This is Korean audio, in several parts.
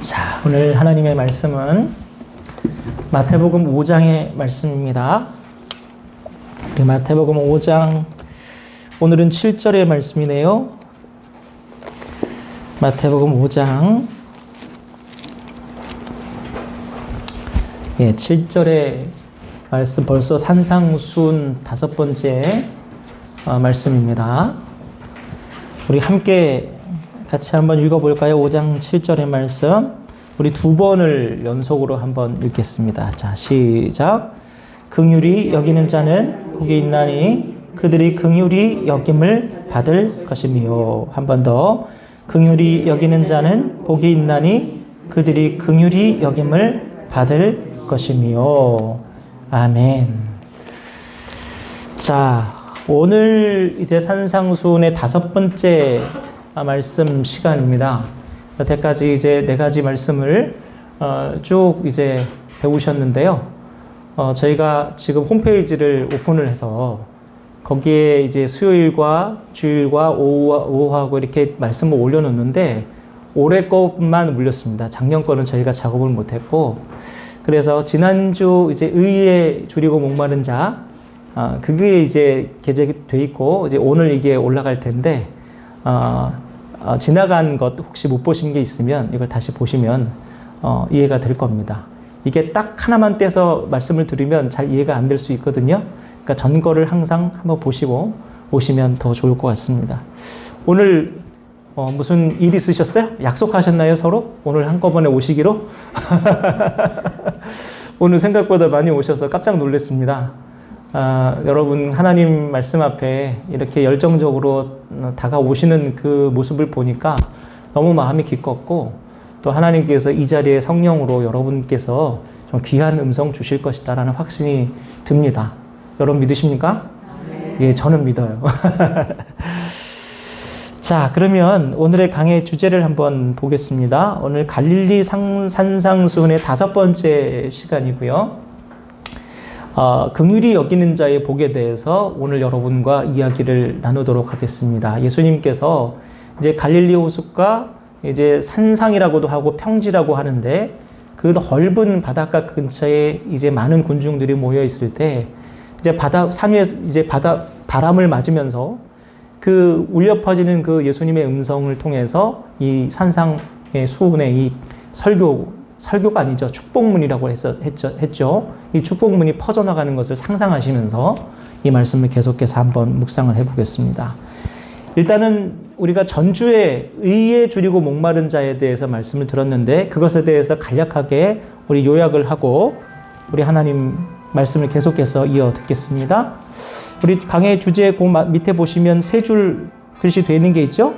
자, 오늘 하나님의 말씀은 마태복음 5장의 말씀입니다. 우리 마태복음 5장, 오늘은 7절의 말씀이네요. 마태복음 5장 7절의 말씀, 벌써 산상순 5번째 말씀입니다. 우리 함께 같이 한번 읽어볼까요? 5장 7절의 말씀. 우리 2번을 연속으로 한번 읽겠습니다. 자, 시작. 긍휼히 여기는 자는 복이 있나니 그들이 긍휼히 여김을 받을 것이며. 한 번 더. 긍휼히 여기는 자는 복이 있나니 그들이 긍휼히 여김을 받을 것이며. 아멘. 자, 오늘 이제 산상순의 5번째 말씀 시간입니다. 여태까지 이제 4가지 말씀을 쭉 이제 배우셨는데요. 저희가 지금 홈페이지를 오픈을 해서 거기에 이제 수요일과 주일과 오후하고 이렇게 말씀을 올려놓는데 올해 것만 올렸습니다. 작년 거는 저희가 작업을 못했고, 그래서 지난주 이제 의에 줄이고 목마른 자, 그게 이제 게재돼 있고, 이제 오늘 이게 올라갈 텐데, 지나간 것 혹시 못 보신 게 있으면 이걸 다시 보시면 이해가 될 겁니다. 이게 딱 하나만 떼서 말씀을 드리면 잘 이해가 안 될 수 있거든요. 그러니까 전거를 항상 한번 보시고 오시면 더 좋을 것 같습니다. 오늘 무슨 일 있으셨어요? 약속하셨나요, 서로? 오늘 한꺼번에 오시기로? 오늘 생각보다 많이 오셔서 깜짝 놀랐습니다. 여러분 하나님 말씀 앞에 이렇게 열정적으로 다가오시는 그 모습을 보니까 너무 마음이 기뻤고, 또 하나님께서 이 자리에 성령으로 여러분께서 좀 귀한 음성 주실 것이다라는 확신이 듭니다. 여러분 믿으십니까? 예, 저는 믿어요. 자, 그러면 오늘의 강의 주제를 한번 보겠습니다. 오늘 갈릴리 산상순의 5번째 시간이고요. 긍휼히 여기는 자의 복에 대해서 오늘 여러분과 이야기를 나누도록 하겠습니다. 예수님께서 이제 갈릴리 호숫가, 이제 산상이라고도 하고 평지라고 하는데, 그 넓은 바닷가 근처에 이제 많은 군중들이 모여 있을 때, 이제 산 위에 이제 바람을 맞으면서 그 울려 퍼지는 그 예수님의 음성을 통해서 이 산상의 수훈의 이 설교가 아니죠. 축복문이라고 했죠. 이 축복문이 퍼져나가는 것을 상상하시면서 이 말씀을 계속해서 한번 묵상을 해보겠습니다. 일단은 우리가 전주에 의에 줄이고 목마른 자에 대해서 말씀을 들었는데, 그것에 대해서 간략하게 우리 요약을 하고 우리 하나님 말씀을 계속해서 이어 듣겠습니다. 우리 강의 주제 그 밑에 보시면 3줄 글씨 되어 있는 게 있죠?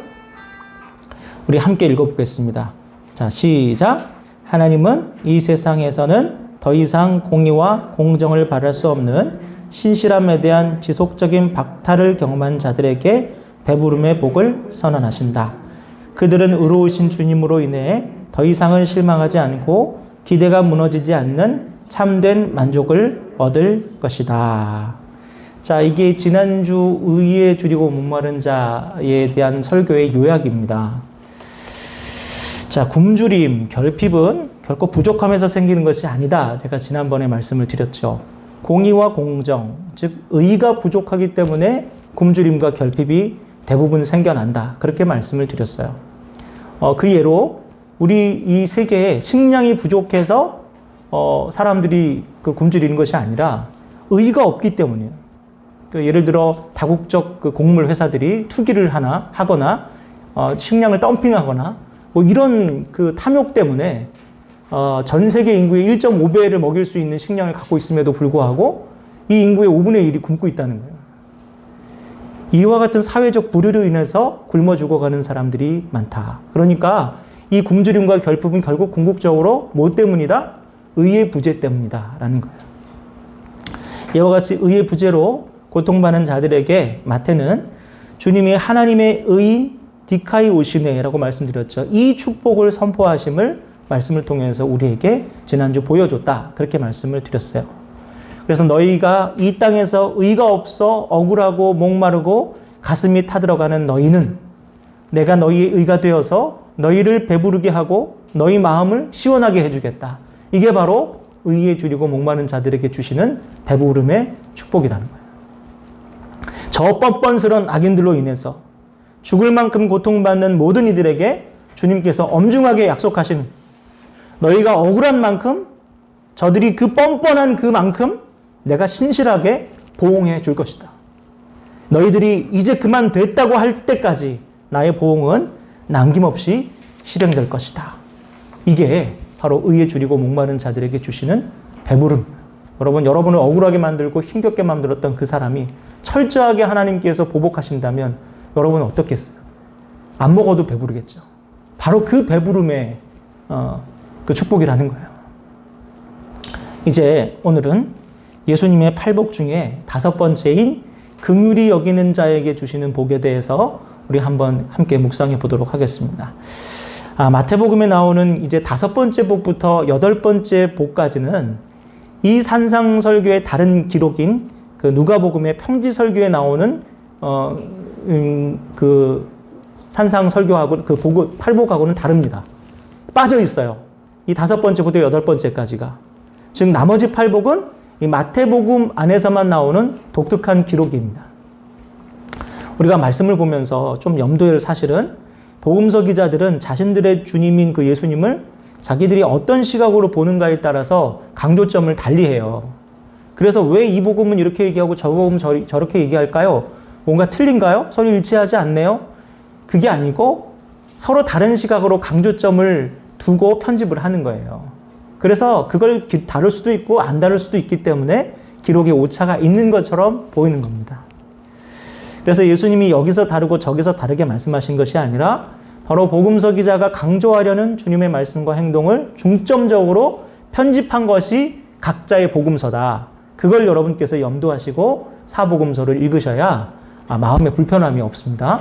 우리 함께 읽어보겠습니다. 자, 시작. 하나님은 이 세상에서는 더 이상 공의와 공정을 바랄 수 없는 신실함에 대한 지속적인 박탈을 경험한 자들에게 배부름의 복을 선언하신다. 그들은 의로우신 주님으로 인해 더 이상은 실망하지 않고 기대가 무너지지 않는 참된 만족을 얻을 것이다. 자, 이게 지난주 의에 줄이고 목마른 자에 대한 설교의 요약입니다. 자, 굶주림, 결핍은 결코 부족함에서 생기는 것이 아니다. 제가 지난번에 말씀을 드렸죠. 공의와 공정, 즉 의가 부족하기 때문에 굶주림과 결핍이 대부분 생겨난다. 그렇게 말씀을 드렸어요. 그 예로 우리 이 세계에 식량이 부족해서 사람들이 그 굶주리는 것이 아니라 의가 없기 때문이에요. 예를 들어 다국적 그 곡물 회사들이 투기를 하거나 식량을 덤핑하거나 뭐 이런 그 탐욕 때문에 전 세계 인구의 1.5배를 먹일 수 있는 식량을 갖고 있음에도 불구하고 이 인구의 5분의 1이 굶고 있다는 거예요. 이와 같은 사회적 부류로 인해서 굶어 죽어가는 사람들이 많다. 그러니까 이 굶주림과 결핍은 결국 궁극적으로 뭐 때문이다? 의의 부재 때문이다 라는 거예요. 이와 같이 의의 부재로 고통받는 자들에게 마태는 주님이 하나님의 의인 디카이 오시네라고 말씀드렸죠. 이 축복을 선포하심을 말씀을 통해서 우리에게 지난주 보여줬다. 그렇게 말씀을 드렸어요. 그래서 너희가 이 땅에서 의가 없어 억울하고 목마르고 가슴이 타들어가는 너희는 내가 너희의 의가 되어서 너희를 배부르게 하고 너희 마음을 시원하게 해주겠다. 이게 바로 의에 줄이고 목마른 자들에게 주시는 배부름의 축복이라는 거예요. 저 뻔뻔스런 악인들로 인해서 죽을 만큼 고통받는 모든 이들에게 주님께서 엄중하게 약속하시는, 너희가 억울한 만큼, 저들이 그 뻔뻔한 그만큼 내가 신실하게 보응해 줄 것이다. 너희들이 이제 그만 됐다고 할 때까지 나의 보응은 남김없이 실행될 것이다. 이게 바로 의에 줄이고 목마른 자들에게 주시는 배부름. 여러분을 억울하게 만들고 힘겹게 만들었던 그 사람이 철저하게 하나님께서 보복하신다면 여러분은 어떻겠어요? 안 먹어도 배부르겠죠. 바로 그 배부름의 그 축복이라는 거예요. 이제 오늘은 예수님의 팔복 중에 5번째인 긍휼히 여기는 자에게 주시는 복에 대해서 우리 한번 함께 묵상해 보도록 하겠습니다. 마태복음에 나오는 이제 5번째 복부터 8번째 복까지는 이 산상설교의 다른 기록인 그 누가복음의 평지설교에 나오는 그 산상설교하고 그 팔복하고는 다릅니다. 빠져 있어요. 이 5번째부터 8번째까지가. 즉 나머지 팔복은 이 마태복음 안에서만 나오는 독특한 기록입니다. 우리가 말씀을 보면서 좀 염두에 둘 사실은 복음서 기자들은 자신들의 주님인 그 예수님을 자기들이 어떤 시각으로 보는가에 따라서 강조점을 달리해요. 그래서 왜 이 복음은 이렇게 얘기하고 저 복음은 저렇게 얘기할까요? 뭔가 틀린가요? 서로 일치하지 않네요? 그게 아니고 서로 다른 시각으로 강조점을 두고 편집을 하는 거예요. 그래서 그걸 다룰 수도 있고 안 다룰 수도 있기 때문에 기록에 오차가 있는 것처럼 보이는 겁니다. 그래서 예수님이 여기서 다르고 저기서 다르게 말씀하신 것이 아니라 바로 복음서 기자가 강조하려는 주님의 말씀과 행동을 중점적으로 편집한 것이 각자의 복음서다. 그걸 여러분께서 염두하시고 사복음서를 읽으셔야 마음에 불편함이 없습니다.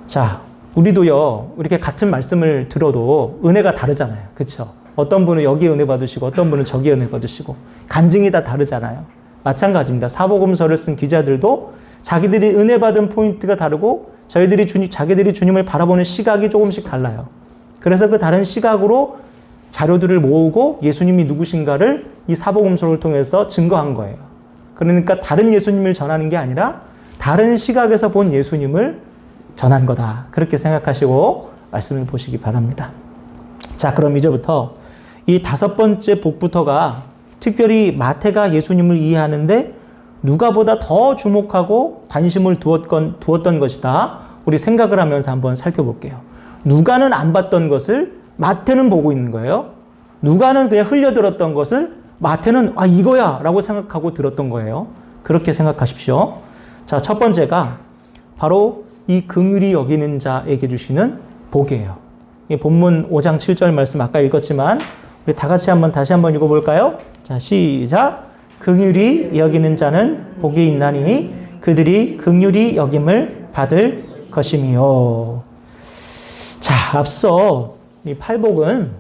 자, 우리도요, 이렇게 같은 말씀을 들어도 은혜가 다르잖아요. 그렇죠? 어떤 분은 여기에 은혜 받으시고 어떤 분은 저기에 은혜 받으시고 간증이 다 다르잖아요. 마찬가지입니다. 사복음서를 쓴 기자들도 자기들이 은혜 받은 포인트가 다르고 자기들이 주님을 바라보는 시각이 조금씩 달라요. 그래서 그 다른 시각으로 자료들을 모으고 예수님이 누구신가를 이 사복음서를 통해서 증거한 거예요. 그러니까 다른 예수님을 전하는 게 아니라 다른 시각에서 본 예수님을 전한 거다. 그렇게 생각하시고 말씀을 보시기 바랍니다. 자, 그럼 이제부터 이 5번째 복부터가 특별히 마태가 예수님을 이해하는데 누가보다 더 주목하고 관심을 두었던 것이다. 우리 생각을 하면서 한번 살펴볼게요. 누가는 안 봤던 것을 마태는 보고 있는 거예요. 누가는 그냥 흘려들었던 것을 마태는 이거야 라고 생각하고 들었던 거예요. 그렇게 생각하십시오. 자, 첫 번째가 바로 이 긍휼히 여기는 자에게 주시는 복이에요. 이 본문 5장 7절 말씀 아까 읽었지만 우리 다 같이 다시 한번 읽어볼까요? 자, 시작. 긍휼히 여기는 자는 복이 있나니 그들이 긍휼히 여김을 받을 것임이요. 자, 앞서 이 팔복은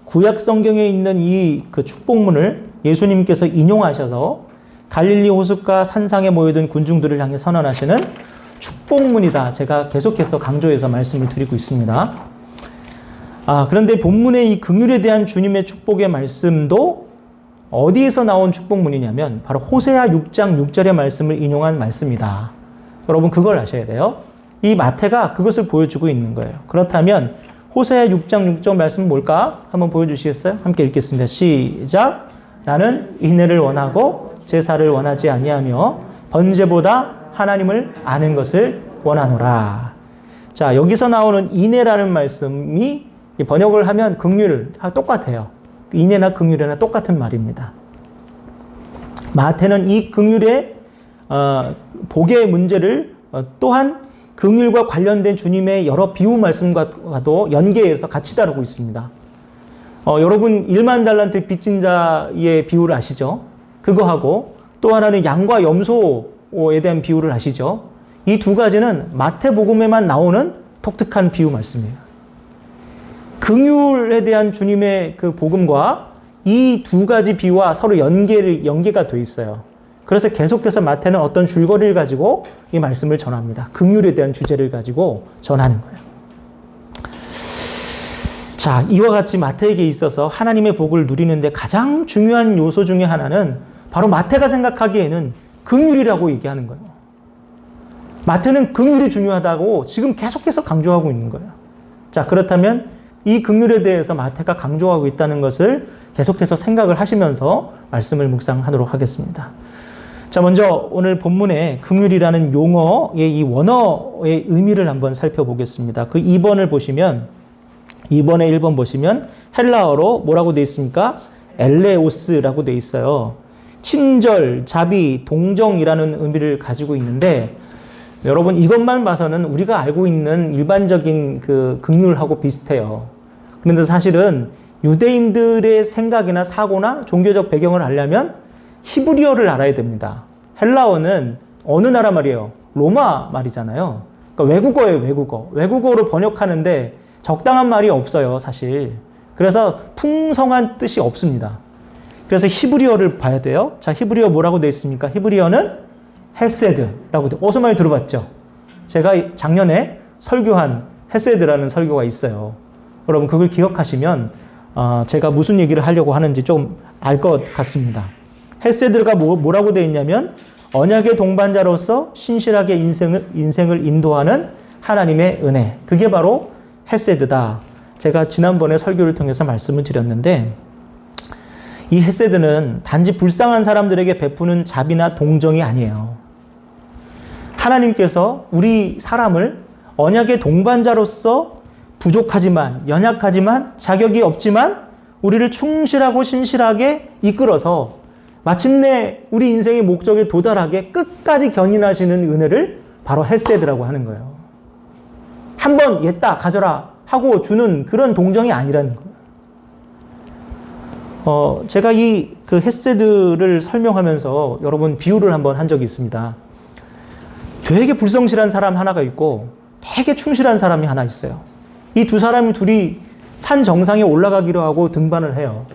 구약 성경에 있는 이 그 축복문을 예수님께서 인용하셔서 갈릴리 호숫가 산상에 모여든 군중들을 향해 선언하시는 축복문이다. 제가 계속해서 강조해서 말씀을 드리고 있습니다. 그런데 본문의 이 긍휼에 대한 주님의 축복의 말씀도 어디에서 나온 축복문이냐면 바로 호세아 6장 6절의 말씀을 인용한 말씀이다. 여러분 그걸 아셔야 돼요. 이 마태가 그것을 보여주고 있는 거예요. 그렇다면 호세아 6장 6절 말씀은 뭘까? 한번 보여주시겠어요? 함께 읽겠습니다. 시작. 나는 인애를 원하고 제사를 원하지 아니하며 번제보다 하나님을 아는 것을 원하노라. 자, 여기서 나오는 인애라는 말씀이 번역을 하면 긍휼 똑같아요. 인애나 긍휼이나 똑같은 말입니다. 마태는 이 긍휼의 복의 문제를 또한 긍휼과 관련된 주님의 여러 비유 말씀과도 연계해서 같이 다루고 있습니다. 여러분 1만 달란트 빚진 자의 비유를 아시죠? 그거하고 또 하나는 양과 염소에 대한 비유를 아시죠? 이 두 가지는 마태복음에만 나오는 독특한 비유 말씀이에요. 긍휼에 대한 주님의 그 복음과 이 두 가지 비유와 서로 연계가 돼 있어요. 그래서 계속해서 마태는 어떤 줄거리를 가지고 이 말씀을 전합니다. 긍휼에 대한 주제를 가지고 전하는 거예요. 자, 이와 같이 마태에게 있어서 하나님의 복을 누리는데 가장 중요한 요소 중에 하나는 바로 마태가 생각하기에는 긍휼이라고 얘기하는 거예요. 마태는 긍휼이 중요하다고 지금 계속해서 강조하고 있는 거예요. 자, 그렇다면 이 긍휼에 대해서 마태가 강조하고 있다는 것을 계속해서 생각을 하시면서 말씀을 묵상하도록 하겠습니다. 자, 먼저 오늘 본문에 긍휼이라는 용어의 이 원어의 의미를 한번 살펴보겠습니다. 그 2번을 보시면 2번에 1번 보시면 헬라어로 뭐라고 되어 있습니까? 엘레오스라고 되어 있어요. 친절, 자비, 동정이라는 의미를 가지고 있는데 여러분 이것만 봐서는 우리가 알고 있는 일반적인 그 긍휼하고 비슷해요. 그런데 사실은 유대인들의 생각이나 사고나 종교적 배경을 알려면 히브리어를 알아야 됩니다. 헬라어는 어느 나라 말이에요? 로마 말이잖아요. 그러니까 외국어예요, 외국어. 외국어로 번역하는데 적당한 말이 없어요, 사실. 그래서 풍성한 뜻이 없습니다. 그래서 히브리어를 봐야 돼요. 자, 히브리어 뭐라고 되어 있습니까? 히브리어는 헤세드라고 되어. 어디서 많이 들어봤죠? 제가 작년에 설교한 헤세드라는 설교가 있어요. 여러분 그걸 기억하시면 제가 무슨 얘기를 하려고 하는지 좀 알 것 같습니다. 헤세드가 뭐라고 되어 있냐면 언약의 동반자로서 신실하게 인생을 인도하는 하나님의 은혜. 그게 바로 헤세드다. 제가 지난번에 설교를 통해서 말씀을 드렸는데 이 헤세드는 단지 불쌍한 사람들에게 베푸는 자비나 동정이 아니에요. 하나님께서 우리 사람을 언약의 동반자로서 부족하지만 연약하지만 자격이 없지만 우리를 충실하고 신실하게 이끌어서 마침내 우리 인생의 목적에 도달하게 끝까지 견인하시는 은혜를 바로 헤세드라고 하는 거예요. 한번 옛다 가져라 하고 주는 그런 동정이 아니라는 거예요. 제가 이 그 헤세드를 설명하면서 여러분 비유를 한번 한 적이 있습니다. 되게 불성실한 사람 하나가 있고 되게 충실한 사람이 하나 있어요. 이 두 사람이 둘이 산 정상에 올라가기로 하고 등반을 해요.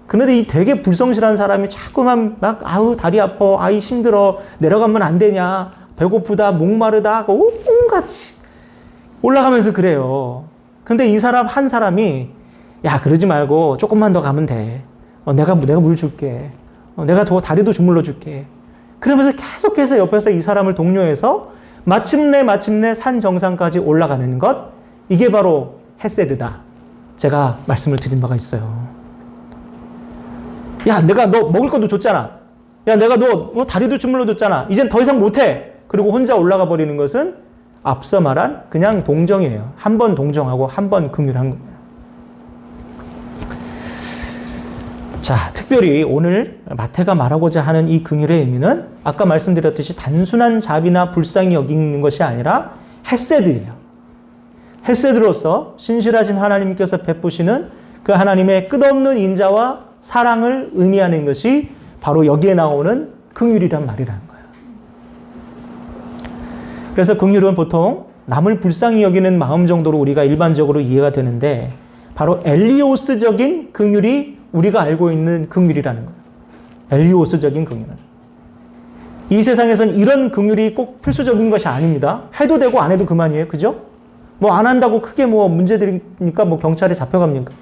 그런데 이 되게 불성실한 사람이 자꾸만 막 아우 다리 아파, 아이 힘들어, 내려가면 안 되냐, 배고프다, 목마르다 하고 온갖 올라가면서 그래요. 근데 이 사람 한 사람이 야 그러지 말고 조금만 더 가면 돼. 내가 물 줄게. 내가 다리도 주물러 줄게. 그러면서 계속해서 옆에서 이 사람을 독려해서 마침내 산 정상까지 올라가는 것, 이게 바로 헤세드다. 제가 말씀을 드린 바가 있어요. 야 내가 너 먹을 것도 줬잖아. 야 내가 너 다리도 주물러 줬잖아. 이젠 더 이상 못해. 그리고 혼자 올라가 버리는 것은 앞서 말한 그냥 동정이에요. 한 번 동정하고 한 번 긍휼한 거예요. 자, 특별히 오늘 마태가 말하고자 하는 이 긍휼의 의미는 아까 말씀드렸듯이 단순한 자비나 불쌍히 여기는 것이 아니라 헤세드예요. 헤세드로서 신실하신 하나님께서 베푸시는 그 하나님의 끝없는 인자와 사랑을 의미하는 것이 바로 여기에 나오는 긍휼이란 말이라는 거예요. 그래서 긍휼은 보통 남을 불쌍히 여기는 마음 정도로 우리가 일반적으로 이해가 되는데 바로 엘리오스적인 긍휼이 우리가 알고 있는 긍휼이라는 거예요. 엘리오스적인 긍휼은. 이 세상에선 이런 긍휼이 꼭 필수적인 것이 아닙니다. 해도 되고 안 해도 그만이에요. 그죠? 뭐 안 한다고 크게 뭐 문제들이니까 뭐 경찰에 잡혀갑니까?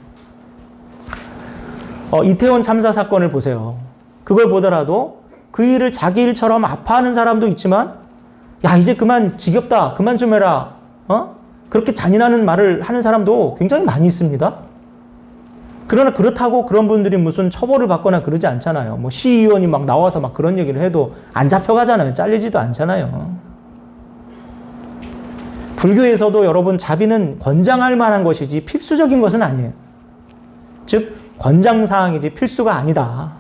이태원 참사 사건을 보세요. 그걸 보더라도 그 일을 자기 일처럼 아파하는 사람도 있지만 야 이제 그만 지겹다. 그만 좀 해라. 그렇게 잔인한 말을 하는 사람도 굉장히 많이 있습니다. 그러나 그렇다고 그런 분들이 무슨 처벌을 받거나 그러지 않잖아요. 뭐 시의원이 막 나와서 막 그런 얘기를 해도 안 잡혀가잖아요. 잘리지도 않잖아요. 불교에서도 여러분 자비는 권장할 만한 것이지 필수적인 것은 아니에요. 즉 권장사항이지 필수가 아니다.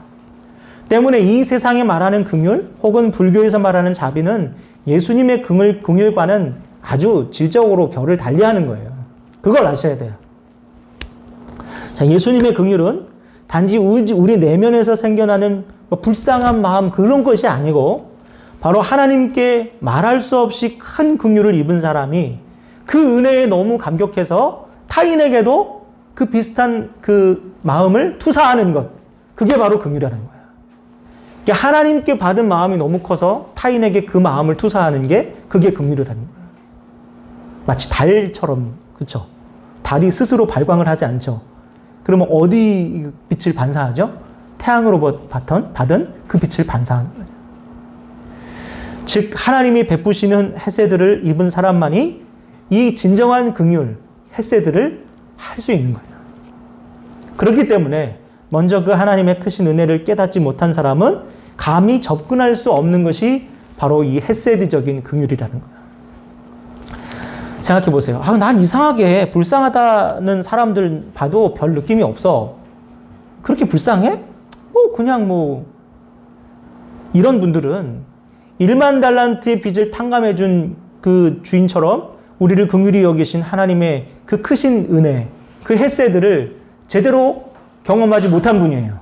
때문에 이 세상에 말하는 긍휼 혹은 불교에서 말하는 자비는 예수님의 긍휼과는 아주 질적으로 결을 달리하는 거예요. 그걸 아셔야 돼요. 자, 예수님의 긍휼은 단지 우리 내면에서 생겨나는 불쌍한 마음 그런 것이 아니고 바로 하나님께 말할 수 없이 큰 긍휼을 입은 사람이 그 은혜에 너무 감격해서 타인에게도 그 비슷한 그 마음을 투사하는 것. 그게 바로 긍휼이라는 거예요. 그러니까 하나님께 받은 마음이 너무 커서 타인에게 그 마음을 투사하는 게 그게 긍휼이라는 거예요. 마치 달처럼, 그렇죠? 달이 스스로 발광을 하지 않죠. 그러면 어디 빛을 반사하죠? 태양으로 받은 그 빛을 반사하는 거죠. 즉 하나님이 베푸시는 헤세드를 입은 사람만이 이 진정한 긍휼, 헤세드를 할 수 있는 거예요. 그렇기 때문에 먼저 그 하나님의 크신 은혜를 깨닫지 못한 사람은 감히 접근할 수 없는 것이 바로 이 헤세드적인 긍휼이라는 거예요. 생각해 보세요. 난 이상하게 불쌍하다는 사람들 봐도 별 느낌이 없어. 그렇게 불쌍해? 그냥 이런 분들은 1만 달란트의 빚을 탕감해 준 그 주인처럼 우리를 긍휼히 여기신 하나님의 그 크신 은혜, 그 헤세드를 제대로 경험하지 못한 분이에요.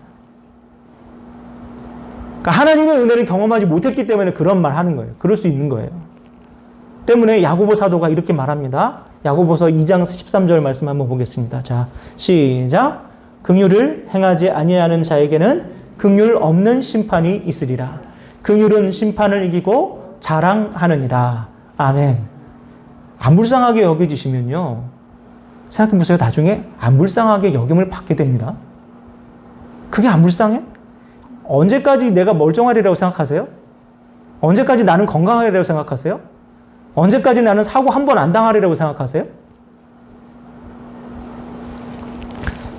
그러니까 하나님의 은혜를 경험하지 못했기 때문에 그런 말 하는 거예요. 그럴 수 있는 거예요. 때문에 야고보 사도가 이렇게 말합니다. 야고보서 2장 13절 말씀 한번 보겠습니다. 자, 시작. 긍휼을 행하지 아니하는 자에게는 긍휼 없는 심판이 있으리라. 긍휼은 심판을 이기고 자랑하느니라. 아멘. 안 불쌍하게 여겨주시면요, 생각해보세요. 나중에 안 불쌍하게 여김을 받게 됩니다. 그게 안 불쌍해? 언제까지 내가 멀쩡하리라고 생각하세요? 언제까지 나는 건강하리라고 생각하세요? 언제까지 나는 사고 한 번 안 당하리라고 생각하세요?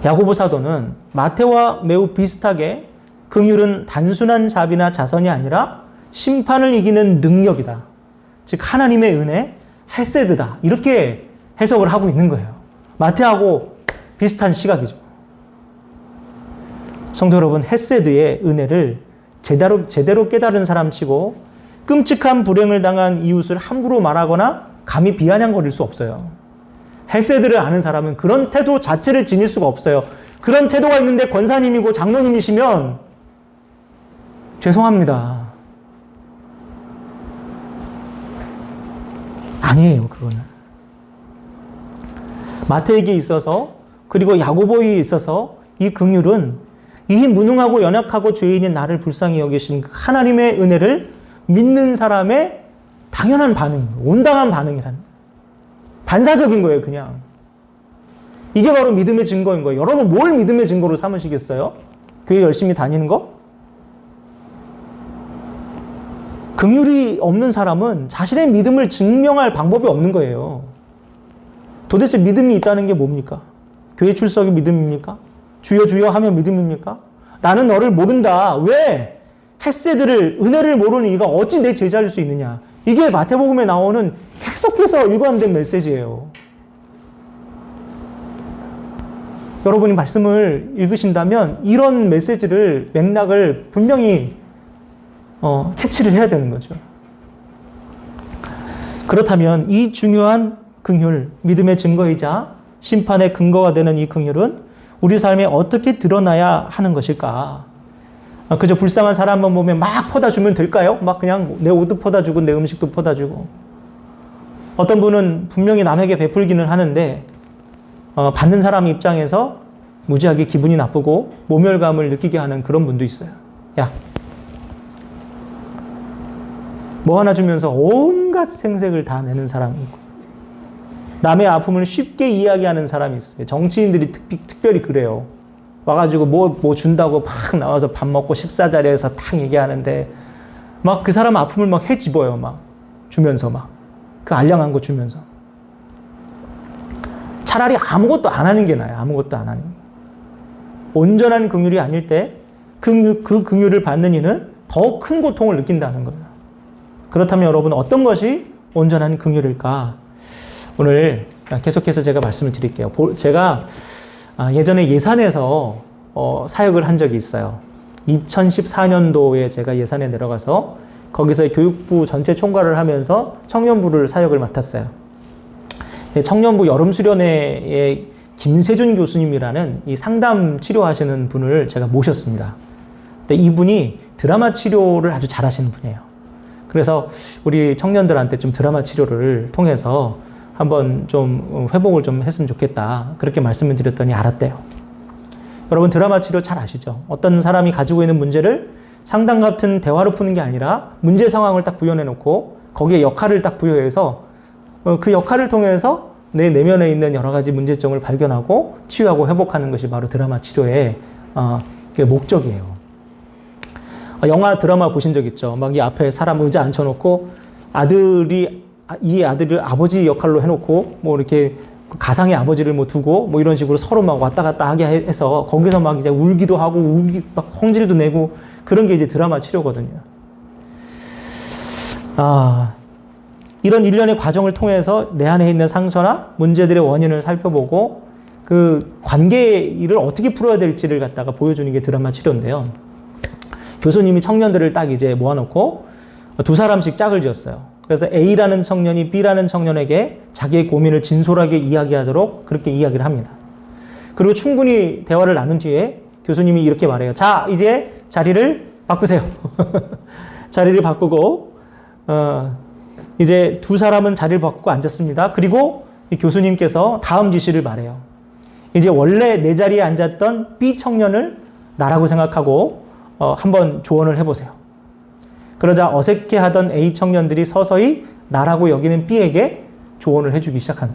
야고보 사도는 마태와 매우 비슷하게 긍휼은 단순한 자비나 자선이 아니라 심판을 이기는 능력이다. 즉 하나님의 은혜, 헤세드다. 이렇게 해석을 하고 있는 거예요. 마태하고 비슷한 시각이죠. 성도 여러분, 헤세드의 은혜를 제대로 깨달은 사람치고 끔찍한 불행을 당한 이웃을 함부로 말하거나 감히 비아냥거릴 수 없어요. 헤세드를 아는 사람은 그런 태도 자체를 지닐 수가 없어요. 그런 태도가 있는데 권사님이고 장로님이시면 죄송합니다. 아니에요, 그거는. 마태에게 있어서 그리고 야고보에 있어서 이 긍휼은 이 무능하고 연약하고 죄인인 나를 불쌍히 여기신 하나님의 은혜를 믿는 사람의 당연한 반응, 온당한 반응이라는, 반사적인 거예요, 그냥. 이게 바로 믿음의 증거인 거예요. 여러분, 뭘 믿음의 증거로 삼으시겠어요? 교회 열심히 다니는 거? 긍휼이 없는 사람은 자신의 믿음을 증명할 방법이 없는 거예요. 도대체 믿음이 있다는 게 뭡니까? 교회 출석이 믿음입니까? 주여 주여 하면 믿음입니까? 나는 너를 모른다. 왜? 헤세드를, 은혜를 모르는 이가 어찌 내 제자일 수 있느냐. 이게 마태복음에 나오는 계속해서 일관된 메시지예요. 여러분이 말씀을 읽으신다면 이런 메시지를, 맥락을 분명히 캐치를 해야 되는 거죠. 그렇다면 이 중요한 긍휼, 믿음의 증거이자 심판의 근거가 되는 이 긍휼은 우리 삶에 어떻게 드러나야 하는 것일까? 그저 불쌍한 사람만 보면 막 퍼다 주면 될까요? 막 그냥 내 옷도 퍼다 주고 내 음식도 퍼다 주고. 어떤 분은 분명히 남에게 베풀기는 하는데 받는 사람 입장에서 무지하게 기분이 나쁘고 모멸감을 느끼게 하는 그런 분도 있어요. 야, 뭐 하나 주면서 온갖 생색을 다 내는 사람이 있고, 남의 아픔을 쉽게 이야기하는 사람이 있어요. 정치인들이 특별히 그래요. 와가지고 뭐 준다고 막 나와서 밥 먹고 식사 자리에서 탁 얘기하는데 막 그 사람 아픔을 막 헤집어요. 막 주면서 막 그 알량한 거 주면서. 차라리 아무것도 안 하는 게 나아요. 아무것도 안 하는 게. 온전한 긍휼이 아닐 때 그 긍휼을 받는 이는 더 큰 고통을 느낀다는 거예요. 그렇다면 여러분, 어떤 것이 온전한 긍휼일까? 오늘 계속해서 제가 말씀을 드릴게요. 제가 예전에 예산에서 사역을 한 적이 있어요. 2014년도에 제가 예산에 내려가서 거기서 교육부 전체 총괄을 하면서 청년부를 사역을 맡았어요. 청년부 여름수련회에 김세준 교수님이라는 이 상담 치료하시는 분을 제가 모셨습니다. 근데 이분이 드라마 치료를 아주 잘하시는 분이에요. 그래서 우리 청년들한테 좀 드라마 치료를 통해서 한번 좀 회복을 좀 했으면 좋겠다. 그렇게 말씀을 드렸더니 알았대요. 여러분, 드라마 치료 잘 아시죠? 어떤 사람이 가지고 있는 문제를 상담 같은 대화로 푸는 게 아니라 문제 상황을 딱 구현해 놓고 거기에 역할을 딱 부여해서 그 역할을 통해서 내 내면에 있는 여러 가지 문제점을 발견하고 치유하고 회복하는 것이 바로 드라마 치료의 목적이에요. 영화 드라마 보신 적 있죠? 막 이 앞에 사람 의자 앉혀놓고 이 아들을 아버지 역할로 해놓고 뭐 이렇게 가상의 아버지를 뭐 두고 뭐 이런 식으로 서로 막 왔다 갔다 하게 해서 거기서 막 이제 울기도 하고 막 성질도 내고 그런 게 이제 드라마 치료거든요. 이런 일련의 과정을 통해서 내 안에 있는 상처나 문제들의 원인을 살펴보고 그 관계를 어떻게 풀어야 될지를 갖다가 보여주는 게 드라마 치료인데요. 교수님이 청년들을 딱 이제 모아놓고 두 사람씩 짝을 지었어요. 그래서 A라는 청년이 B라는 청년에게 자기의 고민을 진솔하게 이야기하도록 그렇게 이야기를 합니다. 그리고 충분히 대화를 나눈 뒤에 교수님이 이렇게 말해요. 자, 이제 자리를 바꾸세요. 자리를 바꾸고 이제 두 사람은 자리를 바꾸고 앉았습니다. 그리고 이 교수님께서 다음 지시를 말해요. 이제 원래 내 자리에 앉았던 B 청년을 나라고 생각하고 한번 조언을 해보세요. 그러자 어색해하던 A 청년들이 서서히 나라고 여기는 B에게 조언을 해주기 시작한.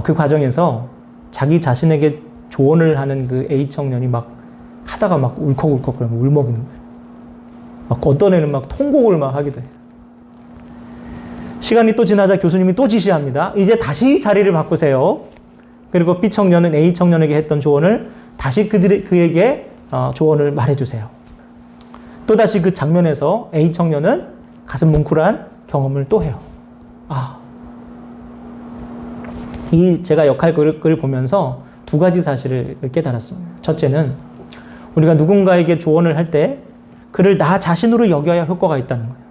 그 과정에서 자기 자신에게 조언을 하는 그 A 청년이 막 하다가 막 울컥울컥 그러면 울먹이는 거예요. 막 어떤 애는 막 통곡을 막 하기도 해요. 시간이 또 지나자 교수님이 또 지시합니다. 이제 다시 자리를 바꾸세요. 그리고 B 청년은 A 청년에게 했던 조언을 다시 그에게 조언을 말해주세요. 또다시 그 장면에서 A 청년은 가슴 뭉클한 경험을 또 해요. 이 제가 역할극을 보면서 두 가지 사실을 깨달았습니다. 첫째는 우리가 누군가에게 조언을 할 때 그를 나 자신으로 여겨야 효과가 있다는 거예요.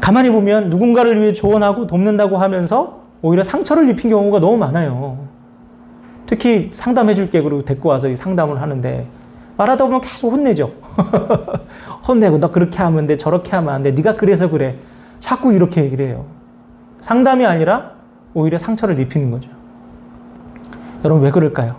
가만히 보면 누군가를 위해 조언하고 돕는다고 하면서 오히려 상처를 입힌 경우가 너무 많아요. 특히 상담해줄게 그러고 데리고 와서 상담을 하는데 말하다 보면 계속 혼내죠. 혼내고 너 그렇게 하면 돼, 저렇게 하면 안 돼, 네가 그래서 그래. 자꾸 이렇게 얘기를 해요. 상담이 아니라 오히려 상처를 입히는 거죠. 여러분 왜 그럴까요?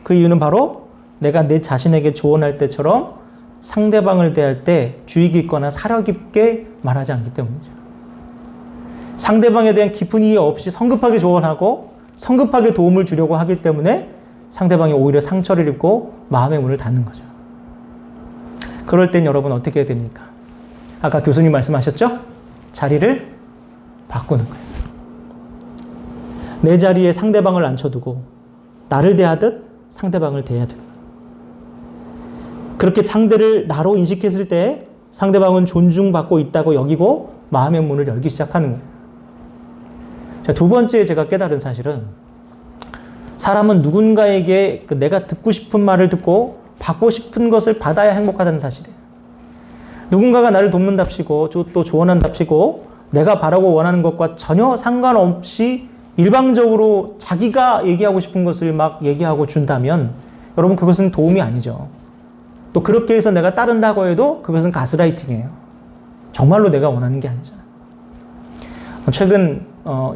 그 이유는 바로 내가 내 자신에게 조언할 때처럼 상대방을 대할 때 주의 깊거나 사려 깊게 말하지 않기 때문이죠. 상대방에 대한 깊은 이해 없이 성급하게 조언하고 성급하게 도움을 주려고 하기 때문에 상대방이 오히려 상처를 입고 마음의 문을 닫는 거죠. 그럴 땐 여러분 어떻게 해야 됩니까? 아까 교수님 말씀하셨죠? 자리를 바꾸는 거예요. 내 자리에 상대방을 앉혀두고 나를 대하듯 상대방을 대해야 돼요. 그렇게 상대를 나로 인식했을 때 상대방은 존중받고 있다고 여기고 마음의 문을 열기 시작하는 거예요. 자, 두 번째 제가 깨달은 사실은 사람은 누군가에게 내가 듣고 싶은 말을 듣고 받고 싶은 것을 받아야 행복하다는 사실이에요. 누군가가 나를 돕는답시고 또 조언한답시고 내가 바라고 원하는 것과 전혀 상관없이 일방적으로 자기가 얘기하고 싶은 것을 막 얘기하고 준다면 여러분 그것은 도움이 아니죠. 또 그렇게 해서 내가 따른다고 해도 그것은 가스라이팅이에요. 정말로 내가 원하는 게 아니잖아요. 최근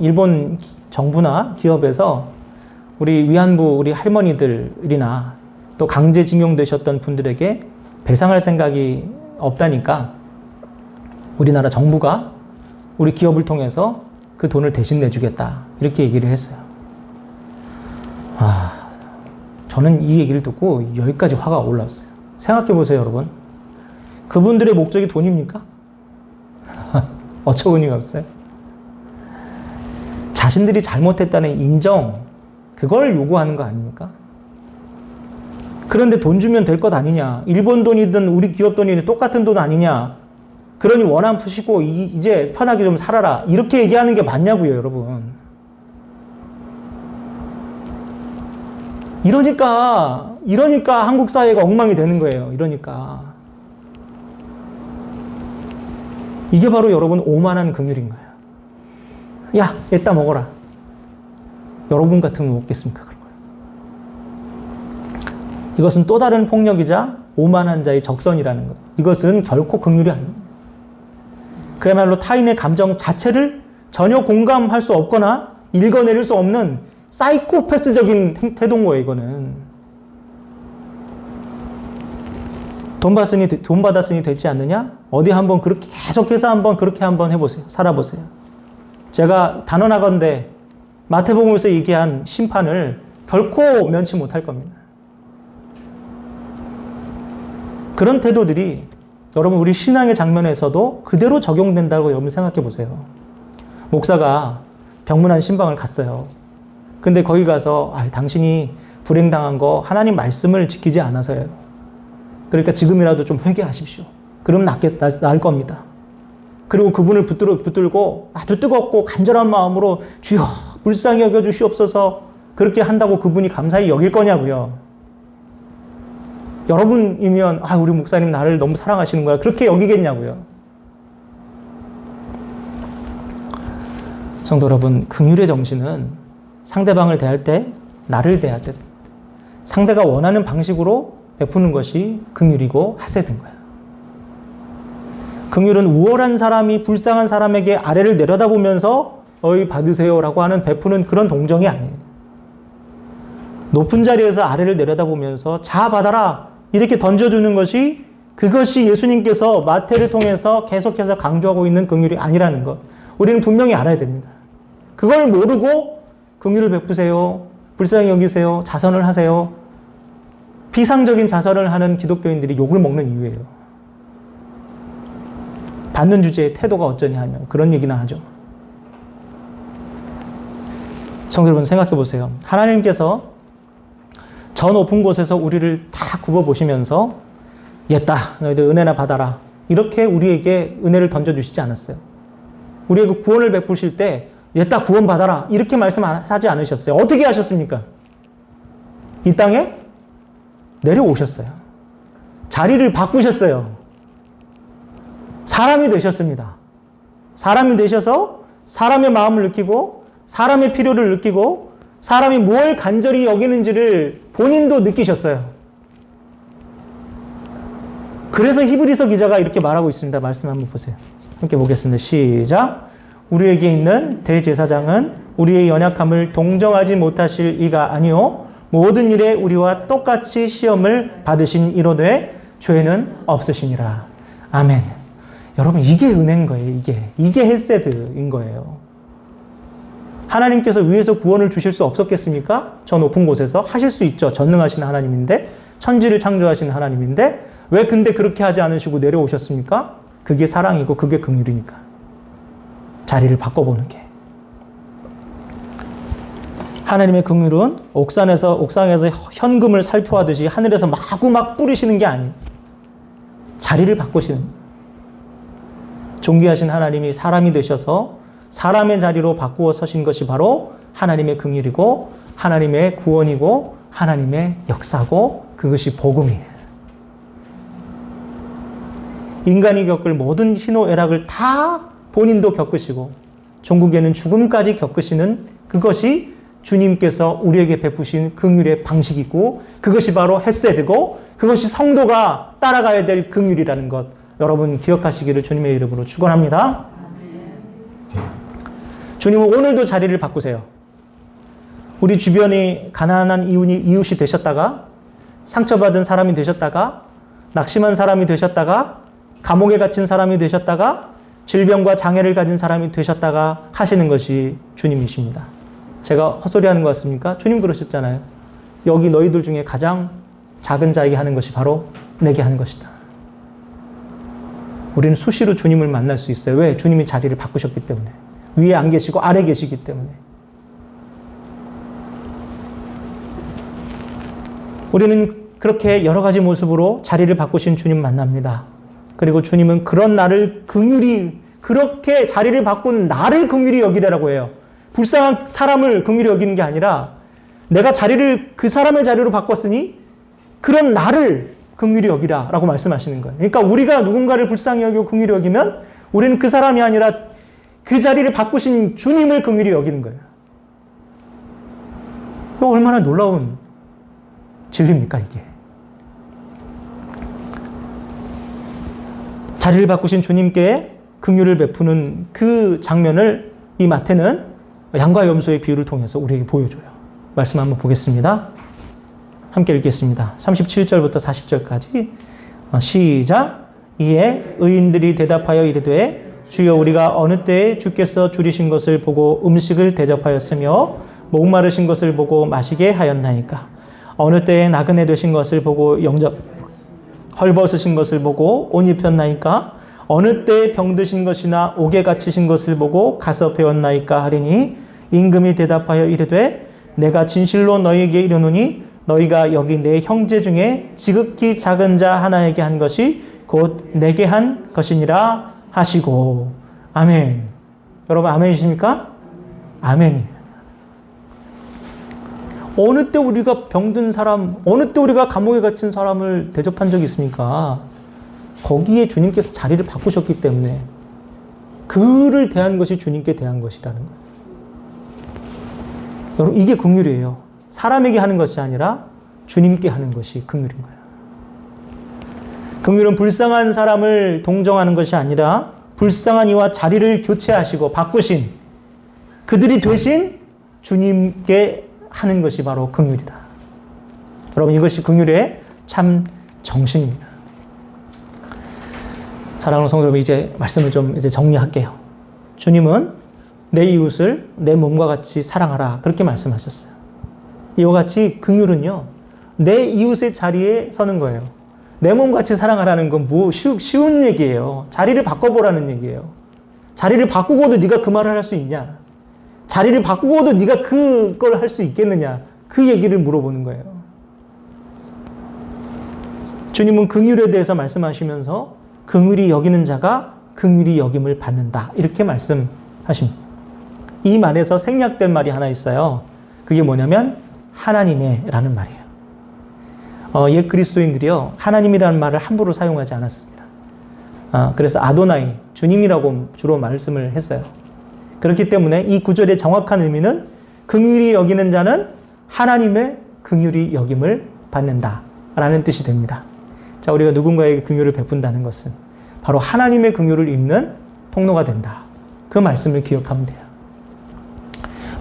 일본 정부나 기업에서 우리 위안부 우리 할머니들이나 또 강제징용 되셨던 분들에게 배상할 생각이 없다니까 우리나라 정부가 우리 기업을 통해서 그 돈을 대신 내주겠다 이렇게 얘기를 했어요. 저는 이 얘기를 듣고 여기까지 화가 올라왔어요. 생각해 보세요, 여러분. 그분들의 목적이 돈입니까? 어처구니가 없어요. 자신들이 잘못했다는 인정, 그걸 요구하는 거 아닙니까? 그런데 돈 주면 될 것 아니냐? 일본 돈이든 우리 기업 돈이든 똑같은 돈 아니냐? 그러니 원한 푸시고 이제 편하게 좀 살아라. 이렇게 얘기하는 게 맞냐고요, 여러분. 이러니까 한국 사회가 엉망이 되는 거예요. 이러니까. 이게 바로 여러분 오만한 긍휼인 거예요. 야, 이따 먹어라. 여러분 같으면 먹겠습니까? 그런 걸. 이것은 또 다른 폭력이자 오만한 자의 적선이라는 거예요. 이것은 결코 긍휼이 아닙니다. 그야말로 타인의 감정 자체를 전혀 공감할 수 없거나 읽어내릴 수 없는 사이코패스적인 태도인 거예요, 이거는. 돈 받았으니 되지 않느냐? 어디 한번 그렇게 계속해서 한번 그렇게 한번 해보세요. 살아보세요. 제가 단언하건대 마태복음에서 얘기한 심판을 결코 면치 못할 겁니다. 그런 태도들이 여러분 우리 신앙의 장면에서도 그대로 적용된다고 여러분 생각해 보세요. 목사가 병문안 신방을 갔어요. 근데 거기 가서 당신이 불행당한 거 하나님 말씀을 지키지 않아서예요. 그러니까 지금이라도 좀 회개하십시오. 그럼 나을 겁니다. 그리고 그분을 붙들고 아주 뜨겁고 간절한 마음으로 주여 불쌍히 여겨 주시옵소서 그렇게 한다고 그분이 감사히 여길 거냐고요. 여러분이면 우리 목사님 나를 너무 사랑하시는 거야 그렇게 여기겠냐고요. 성도 여러분, 긍휼의 정신은 상대방을 대할 때 나를 대할 때 상대가 원하는 방식으로 베푸는 것이 긍휼이고 하세드인 거예요. 긍휼은 우월한 사람이 불쌍한 사람에게 아래를 내려다보면서 어이 받으세요라고 하는 베푸는 그런 동정이 아니에요. 높은 자리에서 아래를 내려다보면서 자 받아라 이렇게 던져주는 것이 그것이 예수님께서 마태를 통해서 계속해서 강조하고 있는 긍휼이 아니라는 것 우리는 분명히 알아야 됩니다. 그걸 모르고 긍휼을 베푸세요, 불쌍히 여기세요, 자선을 하세요. 피상적인 자선을 하는 기독교인들이 욕을 먹는 이유예요. 받는 주제의 태도가 어쩌냐 하면 그런 얘기나 하죠. 성도 여러분 생각해 보세요. 하나님께서 저 높은 곳에서 우리를 다 굽어보시면서 옛다 너희들 은혜나 받아라 이렇게 우리에게 은혜를 던져주시지 않았어요. 우리에게 구원을 베푸실 때 옛다 구원 받아라 이렇게 말씀하지 않으셨어요. 어떻게 하셨습니까? 이 땅에 내려오셨어요. 자리를 바꾸셨어요. 사람이 되셨습니다. 사람이 되셔서 사람의 마음을 느끼고 사람의 필요를 느끼고 사람이 뭘 간절히 여기는지를 본인도 느끼셨어요. 그래서 히브리서 기자가 이렇게 말하고 있습니다. 말씀 한번 보세요. 함께 보겠습니다. 시작. 우리에게 있는 대제사장은 우리의 연약함을 동정하지 못하실 이가 아니요 모든 일에 우리와 똑같이 시험을 받으신 이로되 죄는 없으시니라. 아멘. 여러분 이게 은혜인 거예요. 이게 헤세드인 거예요. 하나님께서 위에서 구원을 주실 수 없었겠습니까? 저 높은 곳에서 하실 수 있죠. 전능하신 하나님인데 천지를 창조하신 하나님인데 왜 근데 그렇게 하지 않으시고 내려오셨습니까? 그게 사랑이고 그게 긍휼이니까. 자리를 바꿔보는 게. 하나님의 긍휼은 옥상에서 현금을 살포하듯이 하늘에서 마구막 뿌리시는 게 아니에요. 자리를 바꾸시는. 존귀하신 하나님이 사람이 되셔서 사람의 자리로 바꾸어 서신 것이 바로 하나님의 긍휼이고 하나님의 구원이고 하나님의 역사고 그것이 복음이에요. 인간이 겪을 모든 희노애락을 다 본인도 겪으시고 종국에는 죽음까지 겪으시는 그것이 주님께서 우리에게 베푸신 긍휼의 방식이고 그것이 바로 헤세드고 그것이 성도가 따라가야 될 긍휼이라는 것 여러분 기억하시기를 주님의 이름으로 축원합니다. 주님은 오늘도 자리를 바꾸세요. 우리 주변이 가난한 이웃이 되셨다가 상처받은 사람이 되셨다가 낙심한 사람이 되셨다가 감옥에 갇힌 사람이 되셨다가 질병과 장애를 가진 사람이 되셨다가 하시는 것이 주님이십니다. 제가 헛소리하는 것 같습니까? 주님 그러셨잖아요. 여기 너희들 중에 가장 작은 자에게 하는 것이 바로 내게 하는 것이다. 우리는 수시로 주님을 만날 수 있어요. 왜? 주님이 자리를 바꾸셨기 때문에. 위에 안 계시고 아래 계시기 때문에. 우리는 그렇게 여러 가지 모습으로 자리를 바꾸신 주님 만납니다. 그리고 주님은 그런 나를 긍휼히 그렇게 자리를 바꾼 나를 긍휼히 여기라고 해요. 불쌍한 사람을 긍휼히 여기는 게 아니라 내가 자리를 그 사람의 자리로 바꿨으니 그런 나를 긍휼히 여기라라고 말씀하시는 거예요. 그러니까 우리가 누군가를 불쌍히 여기고 긍휼히 여기면 우리는 그 사람이 아니라 그 자리를 바꾸신 주님을 긍휼히 여기는 거예요. 이거 얼마나 놀라운 진리입니까 이게. 자리를 바꾸신 주님께 긍휼을 베푸는 그 장면을 이 마태는 양과 염소의 비유를 통해서 우리에게 보여줘요. 말씀 한번 보겠습니다. 함께 읽겠습니다. 37절부터 40절까지 시작. 이에 의인들이 대답하여 이르되 주여 우리가 어느 때에 주께서 줄이신 것을 보고 음식을 대접하였으며 목마르신 것을 보고 마시게 하였나이까. 어느 때에 나그네 되신 것을 보고 헐벗으신 것을 보고 옷 입혔나이까. 어느 때에 병드신 것이나 옥에 갇히신 것을 보고 가서 배웠나이까 하리니 임금이 대답하여 이르되 내가 진실로 너희에게 이르노니 너희가 여기 내 형제 중에 지극히 작은 자 하나에게 한 것이 곧 내게 한 것이니라 하시고. 아멘. 여러분 아멘이십니까? 아멘이에요. 어느 때 우리가 병든 사람, 어느 때 우리가 감옥에 갇힌 사람을 대접한 적이 있습니까? 거기에 주님께서 자리를 바꾸셨기 때문에 그를 대한 것이 주님께 대한 것이라는 거예요. 여러분 이게 긍휼이에요. 사람에게 하는 것이 아니라 주님께 하는 것이 긍휼인 거예요. 긍휼은 불쌍한 사람을 동정하는 것이 아니라 불쌍한 이와 자리를 교체하시고 바꾸신 그들이 되신 주님께 하는 것이 바로 긍휼이다. 여러분 이것이 긍휼의 참 정신입니다. 사랑하는 성도 여러분, 이제 말씀을 좀 이제 정리할게요. 주님은 내 이웃을 내 몸과 같이 사랑하라 그렇게 말씀하셨어요. 이와 같이 긍휼은요 내 이웃의 자리에 서는 거예요. 내 몸같이 사랑하라는 건 뭐 쉬운 얘기예요. 자리를 바꿔보라는 얘기예요. 자리를 바꾸고도 네가 그 말을 할 수 있냐? 자리를 바꾸고도 네가 그걸 할 수 있겠느냐? 그 얘기를 물어보는 거예요. 주님은 긍휼에 대해서 말씀하시면서 긍휼히 여기는 자가 긍휼히 여김을 받는다 이렇게 말씀하십니다. 이 말에서 생략된 말이 하나 있어요. 그게 뭐냐면 하나님의 라는 말이에요. 옛 그리스도인들이요 하나님이라는 말을 함부로 사용하지 않았습니다. 그래서 아도나이, 주님이라고 주로 말씀을 했어요. 그렇기 때문에 이 구절의 정확한 의미는 긍휼히 여기는 자는 하나님의 긍휼히 여김을 받는다 라는 뜻이 됩니다. 자, 우리가 누군가에게 긍휼을 베푼다는 것은 바로 하나님의 긍휼을 입는 통로가 된다. 그 말씀을 기억하면 돼요.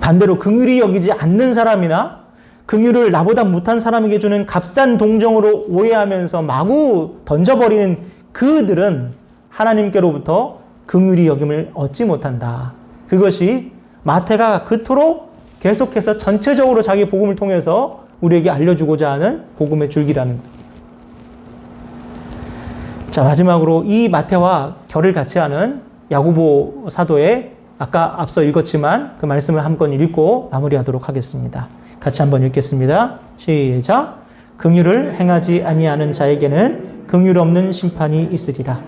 반대로 긍휼히 여기지 않는 사람이나 긍휼을 나보다 못한 사람에게 주는 값싼 동정으로 오해하면서 마구 던져버리는 그들은 하나님께로부터 긍휼히 여김을 얻지 못한다. 그것이 마태가 그토록 계속해서 전체적으로 자기 복음을 통해서 우리에게 알려주고자 하는 복음의 줄기라는 거예요. 자, 마지막으로 이 마태와 결을 같이 하는 야고보 사도의 아까 앞서 읽었지만 그 말씀을 한번 읽고 마무리하도록 하겠습니다. 같이 한번 읽겠습니다. 시작. 긍휼을 행하지 아니하는 자에게는 긍휼 없는 심판이 있으리라.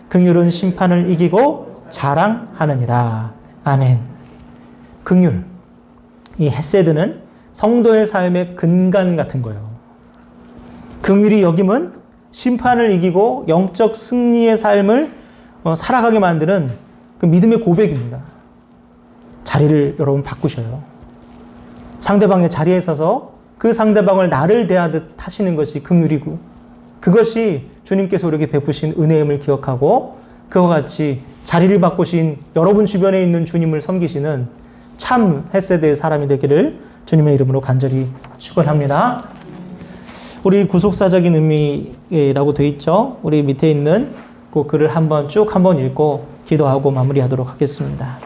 긍휼은 심판을 이기고 자랑하느니라. 아멘. 긍휼, 이 헤세드는 성도의 삶의 근간 같은 거예요. 긍휼히 여김은 심판을 이기고 영적 승리의 삶을 살아가게 만드는 그 믿음의 고백입니다. 자리를 여러분 바꾸셔요. 상대방의 자리에 서서 그 상대방을 나를 대하듯 하시는 것이 긍휼이고 그것이 주님께서 우리에게 베푸신 은혜임을 기억하고 그와 같이 자리를 바꾸신 여러분 주변에 있는 주님을 섬기시는 참 헤세드의 사람이 되기를 주님의 이름으로 간절히 축원합니다. 우리 구속사적인 의미라고 되어 있죠. 우리 밑에 있는 그 글을 한번 읽고 기도하고 마무리하도록 하겠습니다.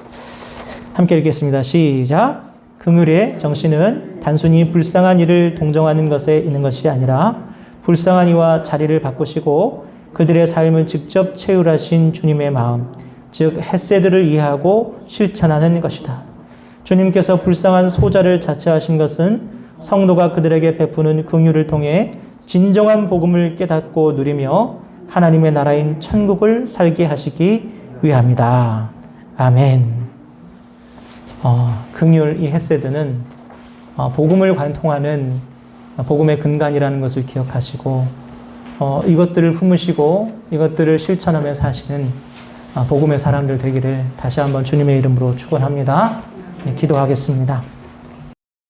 함께 읽겠습니다. 시작. 긍휼의 정신은 단순히 불쌍한 이를 동정하는 것에 있는 것이 아니라 불쌍한 이와 자리를 바꾸시고 그들의 삶을 직접 체휼하신 주님의 마음, 즉 헤세드를 이해하고 실천하는 것이다. 주님께서 불쌍한 소자를 자처하신 것은 성도가 그들에게 베푸는 긍휼을 통해 진정한 복음을 깨닫고 누리며 하나님의 나라인 천국을 살게 하시기 위함이다. 아멘. 긍휼, 이 헤세드는 복음을 관통하는 복음의 근간이라는 것을 기억하시고 이것들을 품으시고 이것들을 실천하며 사시는 복음의 사람들 되기를 다시 한번 주님의 이름으로 축원합니다. 기도하겠습니다.